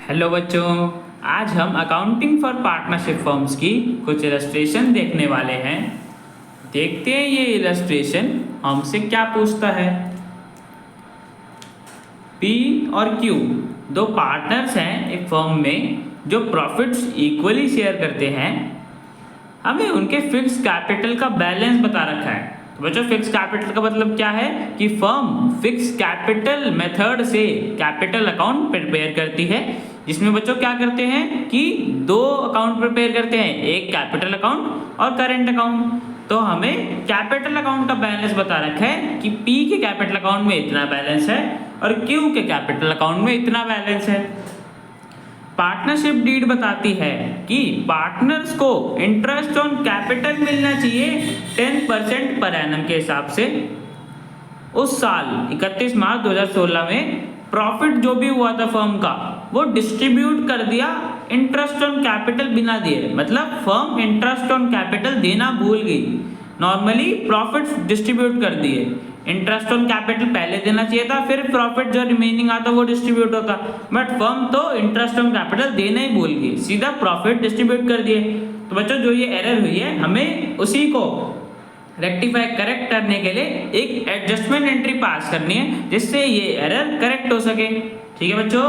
Hello बच्चों, आज हम अकाउंटिंग फॉर पार्टनरशिप फर्म्स की कुछ इलस्ट्रेशन देखने वाले हैं। देखते हैं ये इलस्ट्रेशन हमसे क्या पूछता है। पी और क्यू दो पार्टनर्स हैं एक फर्म में जो प्रॉफिट्स इक्वली शेयर करते हैं। हमें उनके फिक्स कैपिटल का बैलेंस बता रखा है। तो बच्चों, फिक्स कैपिटल का मतलब क्या है कि फर्म फिक्स कैपिटल मेथड से कैपिटल अकाउंट प्रिपेयर करती है, जिसमें बच्चों क्या करते हैं कि दो अकाउंट प्रिपेयर करते हैं, एक कैपिटल अकाउंट और करेंट अकाउंट। तो हमें कैपिटल अकाउंट का बैलेंस बता रखा है कि पी के कैपिटल अकाउंट में इतना बैलेंस है और क्यू के कैपिटल अकाउंट में इतना बैलेंस है। पार्टनरशिप डीड बताती है कि पार्टनर्स को इंटरेस्ट ऑन कैपिटल मिलना चाहिए 10% पर एनम के हिसाब से। उस साल 31 मार्च 2016 में प्रॉफिट जो भी हुआ था फर्म का वो डिस्ट्रीब्यूट कर दिया इंटरेस्ट ऑन कैपिटल बिना दिए, मतलब फर्म इंटरेस्ट ऑन कैपिटल देना भूल गई। नॉर्मली प्रॉफिट्स डिस्ट्रीब्यूट कर दिए, इंटरेस्ट ऑन कैपिटल पहले देना चाहिए था, फिर प्रॉफिट जो रिमेनिंग आता वो डिस्ट्रीब्यूट होता, बट फर्म तो इंटरेस्ट ऑन कैपिटल देना ही भूल गई, सीधा प्रॉफिट डिस्ट्रीब्यूट कर दिए। तो बच्चों, जो ये एरर हुई है हमें उसी को रेक्टिफाई करेक्ट करने के लिए एक एडजस्टमेंट एंट्री पास करनी है जिससे ये एरर करेक्ट हो सके। ठीक है बच्चों,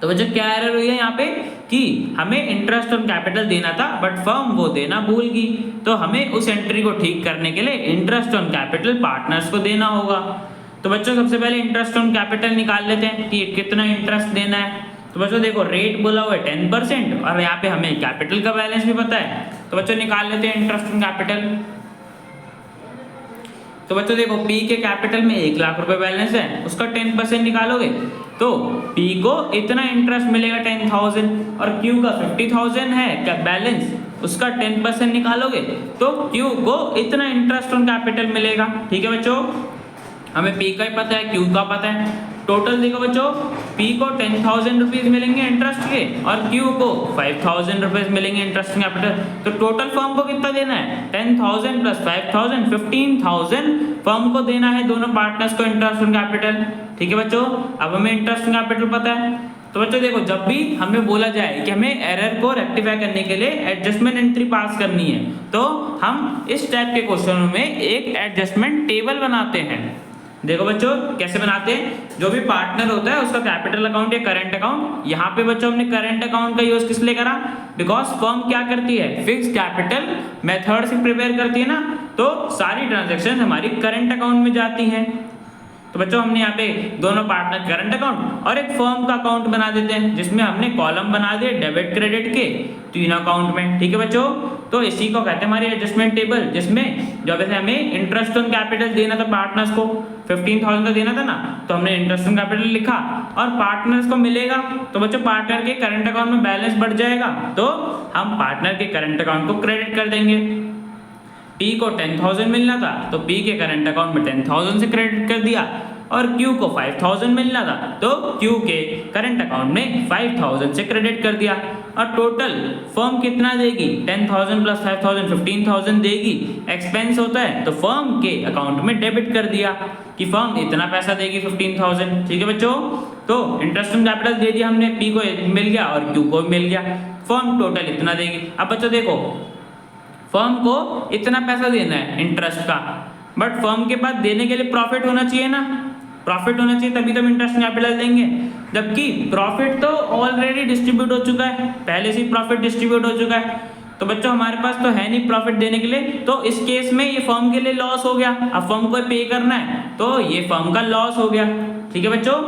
तो बच्चों क्या एरर हुई है यहाँ पे कि हमें इंटरेस्ट ऑन कैपिटल देना था बट फर्म वो देना भूल गई। तो हमें उस एंट्री को ठीक करने के लिए इंटरेस्ट ऑन कैपिटल पार्टनर्स को देना होगा। तो बच्चों सबसे पहले इंटरेस्ट ऑन कैपिटल निकाल लेते हैं कि कितना इंटरेस्ट देना है। तो बच्चों देखो, रेट बोला हुआ है 10% और यहाँ पे हमें कैपिटल का बैलेंस भी पता है। तो बच्चों निकाल लेते हैं इंटरेस्ट ऑन कैपिटल। तो बच्चों देखो, पी के कैपिटल में 1 लाख रुपए बैलेंस है, उसका 10% निकालोगे तो पी को इतना इंटरेस्ट मिलेगा 10,000 और क्यू का 50,000 है क्या बैलेंस, उसका 10% निकालोगे तो क्यू को इतना इंटरेस्ट ऑन कैपिटल मिलेगा। ठीक है बच्चों, हमें पी का ही पता है, क्यू का पता है। टोटल देखो बच्चों, पी को 10,000 रुपीज मिलेंगे इंटरेस्ट के और क्यू को 5,000 रुपीज मिलेंगे इंटरेस्ट कैपिटल। तो टोटल फर्म को कितना देना है, 10,000 प्लस 5,000 15,000 फर्म को देना है दोनों पार्टनर्स को इंटरेस्ट ऑन कैपिटल। ठीक है बच्चों, अब हमें इंटरेस्ट ऑन कैपिटल पता है। तो बच्चों देखो, जब भी हमें बोला जाए कि हमें एरर को रेक्टिफाई करने के लिए एडजस्टमेंट एंट्री पास करनी है तो हम इस टाइप के क्वेश्चनों में एक एडजस्टमेंट टेबल बनाते हैं। देखो बच्चों कैसे बनाते हैं, जो भी पार्टनर होता है उसका कैपिटल अकाउंट या करंट अकाउंट। यहाँ पे बच्चों हमने करंट अकाउंट का यूज किस लिए करा, बिकॉज फर्म क्या करती है, फिक्स कैपिटल मेथड से प्रिपेयर करती है ना, तो सारी ट्रांजैक्शन हमारी करंट अकाउंट में जाती हैं। तो बच्चों हमने यहाँ पे दोनों पार्टनर करंट अकाउंट और एक फर्म का अकाउंट बना देते हैं जिसमें हमने कॉलम बना दिए डेबिट क्रेडिट के तीनों अकाउंट में। ठीक है बच्चों, तो इसी को कहते हैं हमारी एडजस्टमेंट टेबल, जिसमें जब वैसे हमें इंटरेस्ट ऑन कैपिटल देना था पार्टनर्स को 15,000 का देना था ना, तो हमने इंटरेस्ट ऑन कैपिटल लिखा और पार्टनर्स को मिलेगा। तो बच्चों पार्टनर के करंट अकाउंट में बैलेंस बढ़ जाएगा तो हम पार्टनर के करंट अकाउंट को क्रेडिट कर देंगे। पी को 10,000 मिलना था तो पी के करंट अकाउंट में 10,000 से क्रेडिट कर दिया और क्यू को 5,000 मिलना था तो क्यू के करंट अकाउंट में 5,000 से क्रेडिट कर दिया। और टोटल फर्म कितना देगी, 10,000 प्लस 5,000 15,000 देगी। एक्सपेंस होता है तो फर्म के अकाउंट में डेबिट कर दिया कि फर्म इतना पैसा देगी 15,000। ठीक है बच्चों, तो इंटरेस्ट ऑन कैपिटल दे दिया हमने, पी को मिल गया और क्यू को मिल गया, फर्म टोटल इतना देगी। अब बच्चों देखो, फर्म को इतना पैसा देना है इंटरेस्ट का, बट फर्म के पास देने के लिए प्रॉफिट होना चाहिए ना, प्रॉफिट होना चाहिए तभी तो हम इंटरेस्ट कैपिटल देंगे। जबकि प्रॉफिट तो ऑलरेडी डिस्ट्रीब्यूट हो चुका है, पहले से प्रॉफिट डिस्ट्रीब्यूट हो चुका है, तो बच्चों हमारे पास तो है नहीं प्रॉफिट देने के लिए। तो इस केस में ये फर्म के लिए लॉस हो गया, अब फर्म को पे करना है तो ये फर्म का लॉस हो गया। ठीक है बच्चों,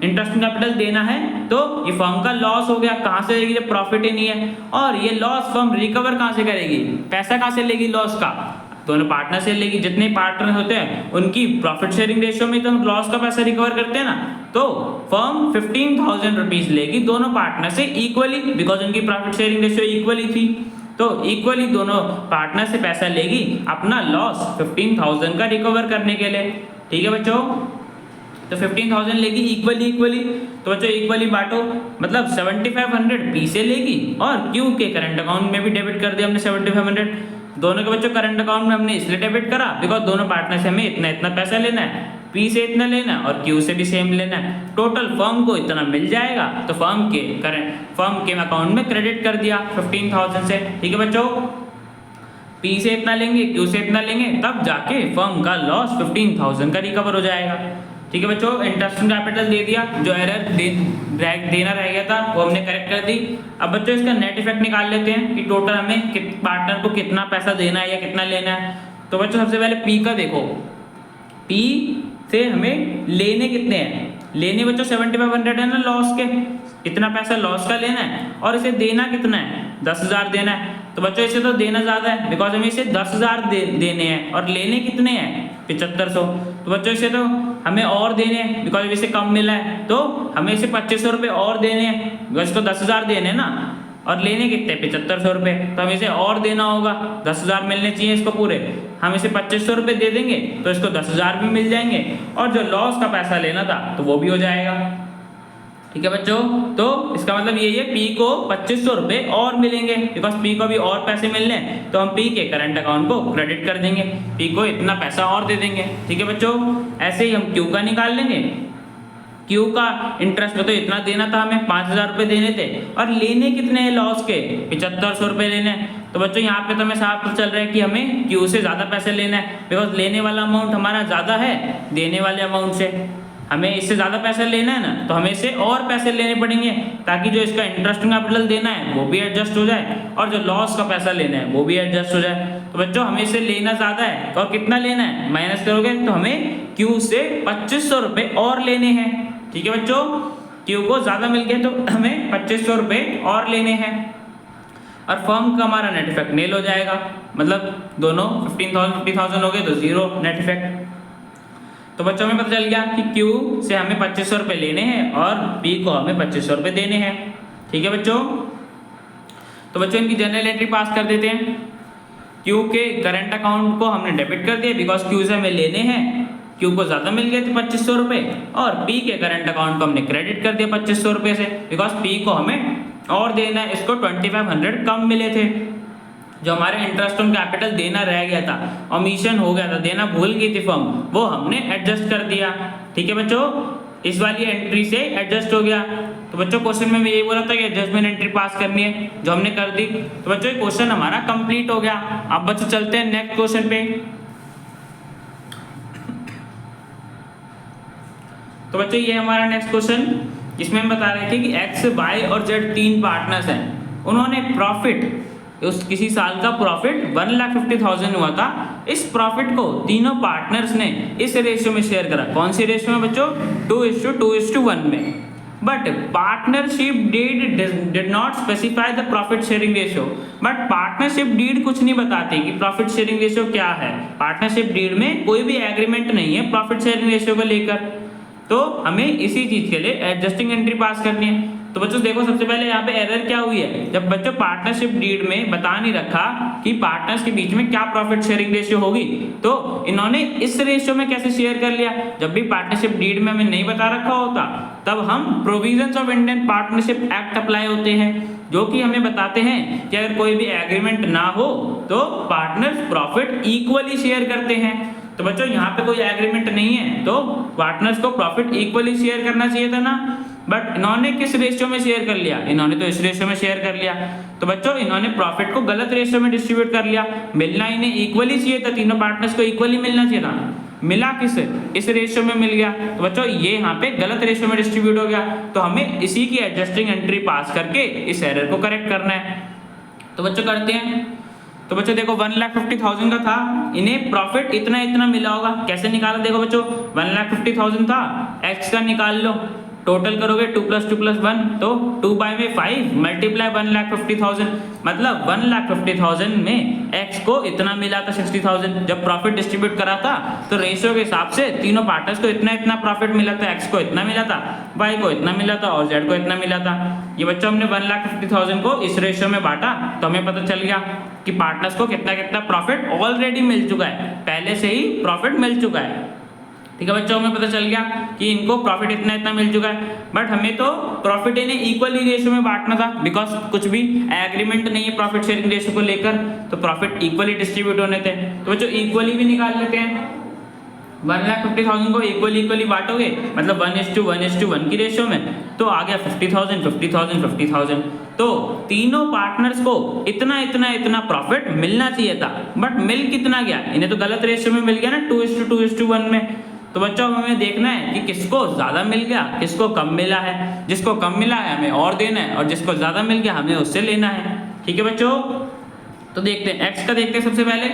इंटरेस्ट कैपिटल देना है तो ये फर्म का लॉस हो गया। कहाँ से देगी जब प्रॉफिट ही नहीं है, और ये लॉस फर्म रिकवर कहाँ से करेगी, पैसा कहाँ से लेगी लॉस का, दोनों पार्टनर से लेगी। जितने पार्टनर होते हैं उनकी प्रॉफिट शेयरिंग रेशियो में तो हम लॉस का पैसा रिकवर करते हैं ना, तो फर्म 15,000 रुपीज लेगी दोनों पार्टनर से इक्वली, बिकॉज उनकी प्रॉफिट शेयरिंग रेशियो इक्वली थी। तो इक्वली दोनों पार्टनर से पैसा लेगी अपना लॉस 15,000 का रिकवर करने के लिए। ठीक है बच्चों, तो 15,000 लेगी इक्वली। तो बच्चों इक्वली बांटो, मतलब 7,500 पी से लेगी और क्यू के करंट अकाउंट में भी डेबिट कर दिया हमने 7,500। दोनों के बच्चों करंट अकाउंट में हमने इसलिए डेबिट करा बिकॉज दोनों पार्टनर से हमें इतना इतना पैसा लेना है। P से इतना लेना है और Q से भी सेम लेना है, टोटल फर्म को इतना मिल जाएगा, तो फर्म के अकाउंट में क्रेडिट कर दिया 15,000 से। ठीक है बच्चों, P से इतना लेंगे, Q से इतना लेंगे, तब जाके फर्म का लॉस 15,000 का रिकवर हो जाएगा। ठीक है बच्चों, इंटरेस्ट ऑन कैपिटल दे दिया, जो एरर देना रह गया था वो हमने करेक्ट कर दी। अब बच्चों इसका नेट इफेक्ट निकाल लेते हैं कि टोटल हमें पार्टनर को कितना पैसा देना है या कितना लेना है। तो बच्चों सबसे पहले P का देखो, P से हमें लेने कितने हैं, लेने बच्चों 7500 है ना लॉस के, इतना पैसा लॉस का लेना है, और इसे देना कितना है 10,000 देना है। तो बच्चों इसे तो देना ज़्यादा है बिकॉज हमें इसे 10,000 देने हैं, और लेने कितने हैं 7500। तो बच्चों इसे तो हमें और देने हैं बिकॉज इसे कम मिला है, तो हमें इसे 2500 रुपये और देने हैं बिकॉज इसको 10,000 देने हैं ना, और लेने कितने 7500 रुपये, तो हमें इसे और देना होगा, 10,000 मिलने चाहिए इसको पूरे, हम इसे 2500 रुपये दे देंगे तो इसको 10,000 भी मिल जाएंगे, और जो लॉस का पैसा लेना था तो वो भी हो जाएगा। ठीक है बच्चों, तो इसका मतलब यही है P को 2500 रुपये और मिलेंगे बिकॉज P को भी और पैसे मिलने हैं, तो हम P के करंट अकाउंट को क्रेडिट कर देंगे, P को इतना पैसा और दे देंगे। ठीक है बच्चों, ऐसे ही हम Q का निकाल लेंगे। Q का इंटरेस्ट तो इतना देना था हमें, 5,000 रुपये देने थे, और लेने कितने हैं लॉस के 7500 रुपये लेने हैं। तो बच्चों यहाँ पे तो हमें साफ चल रहा है कि हमें Q से ज़्यादा पैसे लेना है बिकॉज लेने वाला अमाउंट हमारा ज़्यादा है देने वाले अमाउंट से, हमें इससे ज़्यादा पैसा लेना है ना, तो हमें इससे और पैसे लेने पड़ेंगे ताकि जो इसका इंटरेस्ट कैपिटल देना है वो भी एडजस्ट हो जाए, और जो लॉस का पैसा लेना है वो भी एडजस्ट हो जाए। तो बच्चों हमें इससे लेना ज़्यादा है, और कितना लेना है माइनस करोगे तो हमें Q से 2500 रुपये और लेने हैं। ठीक है बच्चों, Q को ज़्यादा मिल गया तो हमें 2500 रुपये और लेने हैं, और फर्म का हमारा नेट इफेक्ट नील हो जाएगा, मतलब दोनों 50,000 हो गए तो जीरो नेट इफेक्ट। तो बच्चों हमें पता चल गया कि Q से हमें 2500 रुपये लेने हैं और P को हमें 2500 रुपये देने हैं। ठीक है बच्चों, तो बच्चों इनकी जनरल एंट्री पास कर देते हैं। Q के करंट अकाउंट को हमने डेबिट कर दिया बिकॉज Q से हमें लेने हैं, Q को ज़्यादा मिल गए थे 2500 रुपये, और P के करंट अकाउंट को हमने क्रेडिट कर दिया 2500 रुपये से बिकॉज P को हमें और देना है, इसको 2500 कम मिले थे, जो हमारे इंटरेस्ट ऑन कैपिटल देना रह गया था, ओमिशन हो गया था, देना भूल गई थी फर्म, वो हमने एडजस्ट कर दिया। ठीक है बच्चों, इस वाली एंट्री से एडजस्ट हो गया। तो बच्चों क्वेश्चन में मैं ये बोला था कि एडजस्टमेंट एंट्री पास करनी है, जो हमने कर दी। तो बच्चों ये क्वेश्चन हमारा कंप्लीट हो गया। अब बच्चों चलते हैं नेक्स्ट क्वेश्चन पे। तो बच्चों ये हमारा नेक्स्ट क्वेश्चन, इसमें हम बता रहे थे कि X, Y और Z तीन पार्टनर्स हैं, उन्होंने प्रॉफिट उस किसी साल का प्रॉफिट 1,50,000 हुआ था, इस प्रॉफिट को तीनों पार्टनर्स ने इस रेशियो में शेयर करा। कौन सी रेशियो में बच्चों 2:2:1 में। But partnership did not specify the profit sharing ratio. But partnership deed कुछ नहीं बताती कि प्रॉफिट शेयरिंग रेशियो क्या है। पार्टनरशिप डीड में कोई भी एग्रीमेंट नहीं है प्रॉफिट शेयरिंग रेशियो को लेकर, तो हमें इसी चीज के लिए एडजस्टिंग एंट्री पास करनी है। तो बच्चों देखो सबसे पहले यहाँ पे एरर क्या हुई है, जब बच्चों पार्टनरशिप डीड में बता नहीं रखा कि पार्टनर्स के बीच में क्या प्रॉफिट शेयरिंग रेशियो होगी, तो इन्होंने इस रेशियो में कैसे शेयर कर लिया। जब भी पार्टनरशिप डीड में हमें नहीं बता रखा होता तब हम provisions of Indian partnership act apply होते हैं, जो कि हमें बताते हैं कि अगर कोई भी एग्रीमेंट ना हो तो पार्टनर्स प्रॉफिट इक्वली शेयर करते हैं। तो बच्चों यहाँ पे कोई एग्रीमेंट नहीं है तो पार्टनर्स को प्रॉफिट इक्वली शेयर करना चाहिए था ना, बट इन्होंने किस रेशियो में शेयर कर लिया, इन्होंने तो इस रेशियो में शेयर कर लिया। तो बच्चों इन्होंने प्रॉफिट को गलत रेशियो में डिस्ट्रीब्यूट कर लिया, मिलना इन्हें इक्वली चाहिए था, तीनों पार्टनर्स को इक्वली मिलना चाहिए था, मिला किस इस रेशियो में मिल गया। तो बच्चों ये यहाँ पे गलत रेशियो में डिस्ट्रीब्यूट हो गया, तो हमें इसी की एडजस्टिंग एंट्री पास करके इस एरर को करेक्ट करना है। तो बच्चों करते हैं। तो बच्चों देखो 1,50,000 का था, इन्हें प्रॉफिट इतना इतना मिला होगा। कैसे निकाला देखो बच्चों, 1,50,000 था, x का निकाल लो, टोटल करोगे 2 + 2 + 1 तो 2/5 मल्टीप्लाई 1,50,000, मतलब 1,50,000 में x को इतना मिला था 60,000। जब प्रॉफिट डिस्ट्रीब्यूट करा था तो रेशियो के हिसाब से तीनों पार्टनर्स को इतना इतना प्रॉफिट मिला था, x को इतना मिला था, y को इतना मिला था और z को इतना मिला था। ये बच्चों हमने 1,50,000 को इस रेशियो में बांटा तो हमें पता चल गया कि पार्टनर्स को कितना कितना प्रॉफिट ऑलरेडी मिल चुका है, पहले से ही प्रॉफिट मिल चुका है। ठीक है बच्चों, हमें पता चल गया कि इनको प्रॉफिट इतना इतना मिल चुका है, बट हमें तो प्रॉफिट इन्हें इक्वली रेशियो में बांटना था बिकॉज कुछ भी एग्रीमेंट नहीं है प्रॉफिट शेयरिंग रेशियो को लेकर, तो प्रॉफिट इक्वली डिस्ट्रीब्यूट होने थे। तो बच्चों इक्वली भी निकाल लेते हैं, 1,50,000 को इक्वली बांटोगे, मतलब 1:1:1 की रेशियो में, तो आ गया 50,000 50,000 50,000। तो तीनों पार्टनर्स को इतना प्रॉफिट मिलना चाहिए था, बट मिल कितना गया, इन्हें तो गलत रेशियो में मिल गया ना, 2:2:1 में। तो बच्चों हमें देखना है कि किसको ज़्यादा मिल गया, किसको कम मिला है। जिसको कम मिला है हमें और देना है, और जिसको ज़्यादा मिल गया हमें उससे लेना है। ठीक है बच्चों, तो देखते हैं एक्स का। देखते हैं सबसे पहले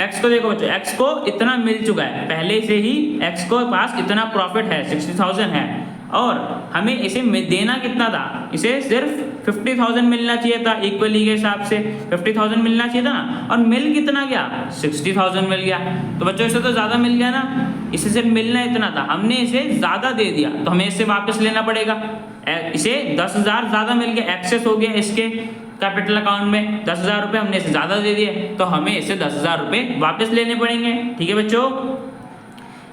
एक्स को। देखो बच्चों, एक्स को इतना मिल चुका है पहले से ही, एक्स को पास इतना प्रॉफिट है 60,000 है, और हमें इसे देना कितना था, इसे सिर्फ 50,000 मिलना चाहिए था इक्वली के हिसाब से, 50,000 मिलना चाहिए था ना, और मिल कितना गया 60,000 मिल गया। तो बच्चों इसे तो ज़्यादा मिल गया ना, इसे सिर्फ मिलना इतना था, हमने इसे ज़्यादा दे दिया तो हमें इसे वापस लेना पड़ेगा। इसे 10,000 ज़्यादा मिल गया, एक्सेस हो गया इसके कैपिटल अकाउंट में, 10,000 रुपये हमने इसे ज़्यादा दे दिए, तो हमें इसे 10,000 रुपये वापस लेने पड़ेंगे। ठीक है बच्चों,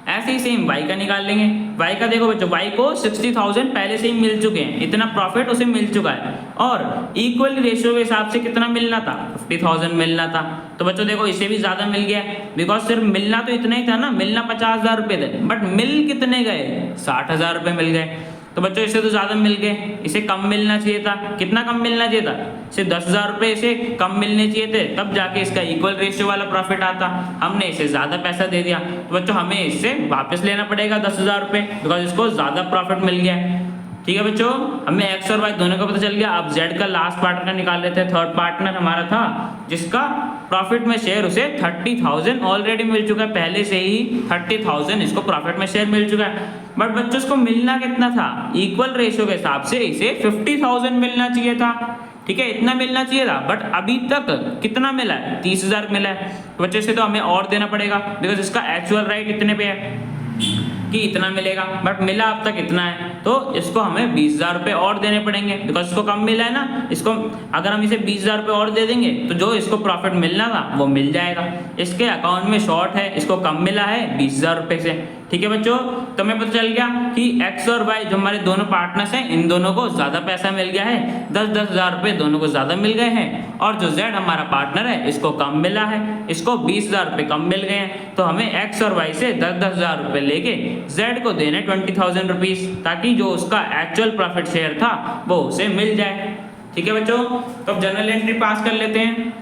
ऐसे ही सेम वाई का निकाल लेंगे। वाई का देखो बच्चों, वाई को 60,000 पहले से ही मिल चुके हैं, इतना प्रॉफिट उसे मिल चुका है, और इक्वल रेशियो के हिसाब से कितना मिलना था, 50,000 मिलना था। तो बच्चों देखो इसे भी ज़्यादा मिल गया, बिकॉज सिर्फ मिलना तो इतना ही था ना, मिलना 50,000 रुपये थे, बट मिल कितने गए, 60,000 रुपये मिल गए। तो बच्चों इसे तो ज़्यादा मिल गए, इसे कम मिलना चाहिए था। कितना कम मिलना चाहिए था, इसे 10,000 रुपये इसे कम मिलने चाहिए थे, तब जाके इसका इक्वल रेशियो वाला प्रॉफिट आता। हमने इसे ज़्यादा पैसा दे दिया, तो बच्चों हमें इससे वापस लेना पड़ेगा 10,000 रुपये, बिकॉज इसको ज़्यादा प्रॉफिट मिल गया है। ठीक है बच्चों, हमें एक्स और वाई दोनों का पता चल गया। अब जेड का लास्ट पार्टनर निकाल लेते हैं। थर्ड पार्टनर हमारा था जिसका प्रॉफिट में शेयर उसे 30,000 ऑलरेडी मिल चुका है, पहले से ही 30,000 इसको प्रॉफिट में शेयर मिल चुका है। बट बच्चों इसको मिलना कितना था, इक्वल रेशियो के हिसाब से इसे 50,000 मिलना चाहिए था। ठीक है, इतना मिलना चाहिए था, बट अभी तक कितना मिला है, 30,000 मिला है। तो बच्चों से तो हमें और देना पड़ेगा, बिकॉज इसका एक्चुअल राइट इतने पे है कि इतना मिलेगा, बट मिला अब तक इतना है, तो इसको हमें 20,000 रुपये और देने पड़ेंगे, बिकॉज इसको कम मिला है ना। इसको अगर हम इसे 20,000 रुपये और दे देंगे तो जो इसको प्रॉफिट मिलना था वो मिल जाएगा। इसके अकाउंट में शॉर्ट है, इसको कम मिला है 20,000 रुपये से। ठीक है बच्चों, तो हमें पता चल गया कि एक्स और वाई जो हमारे दोनों पार्टनर्स हैं, इन दोनों को ज़्यादा पैसा मिल गया है, 10,000 रुपये दोनों को ज़्यादा मिल गए हैं, और जो जेड हमारा पार्टनर है इसको कम मिला है, इसको 20,000 रुपये कम मिल गए हैं। तो हमें एक्स और वाई से 10,000 रुपये लेके जेड को देने 20,000 रुपीज़, ताकि जो उसका एक्चुअल प्रॉफिट शेयर था वो उसे मिल जाए। ठीक है बच्चों, तो अब जनरल एंट्री पास कर लेते हैं।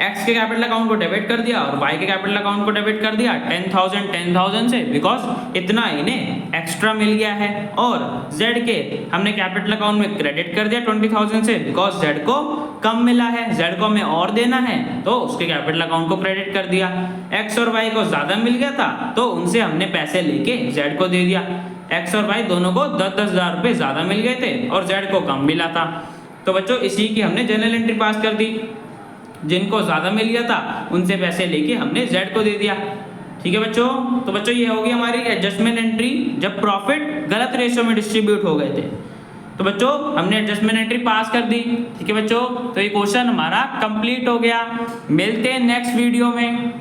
एक्स के कैपिटल अकाउंट को डेबिट कर दिया और वाई के कैपिटल अकाउंट को डेबिट कर दिया 10,000 से, बिकॉज इतना इन्हें एक्स्ट्रा मिल गया है। और जेड के हमने कैपिटल अकाउंट में क्रेडिट कर दिया 20,000 से, बिकॉज जेड को कम मिला है, जेड को हमें और देना है, तो उसके कैपिटल अकाउंट को क्रेडिट कर दिया। एक्स और वाई को ज़्यादा मिल गया था, तो उनसे हमने पैसे लेके जेड को दे दिया। एक्स और वाई दोनों को 10,000 रुपये ज़्यादा मिल गए थे और जेड को कम मिला था। तो बच्चों इसी की हमने जनरल एंट्री पास कर दी। जिनको ज़्यादा मिल गया था उनसे पैसे लेके हमने जेड को दे दिया। ठीक है बच्चों, तो बच्चों ये होगी हमारी एडजस्टमेंट एंट्री जब प्रॉफिट गलत रेशियो में डिस्ट्रीब्यूट हो गए थे। तो बच्चों हमने एडजस्टमेंट एंट्री पास कर दी। ठीक है बच्चों, तो ये क्वेश्चन हमारा कंप्लीट हो गया। मिलते हैं नेक्स्ट वीडियो में।